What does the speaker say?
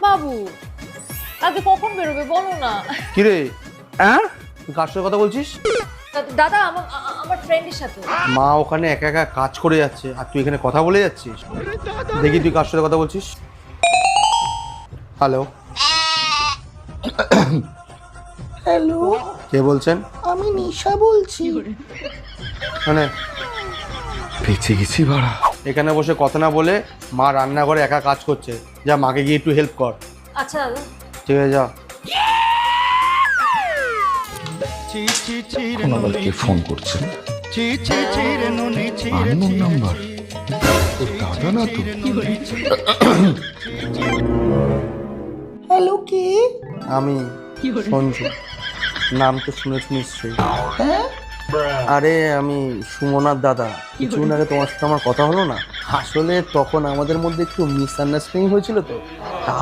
বাবু আজকে কখন বেরোবে বলো না। কিরে হ্যাঁ তুই কার সাথে কথা বলছিস? দাদা আমার ফ্রেন্ডের সাথে। মা ওখানে একা একা কাজ করে যাচ্ছে আর তুই এখানে কথা বলে যাচ্ছিস। দেখি তুই কার সাথে কথা বলছিস। হ্যালো হ্যালো, কে বলছেন? আমি নিশা বলছি। মানে বেঁচে গেছি বাড়া। এখানে বসে কথা না বলে মা রান্নাঘরে একা কাজ করছে, যা মাকে গিয়ে একটু হেল্প কর। আচ্ছা দাদা। ঠিক আছে যা। এখন আবার কে ফোন করছে? Unknown number. ওর দাদা না তো? হ্যালো, কে? আমি সঞ্জু, নাম তো শুনেছি নিশ্চয়ই। হ্যাঁ, আরে আমি সুমনার দাদা। কিছুদিন আগে তোমার সাথে আমার কথা হলো না, আসলে তখন আমাদের মধ্যে একটু মিসআন্ডারস্ট্যান্ডিং হয়েছিল তো, তাই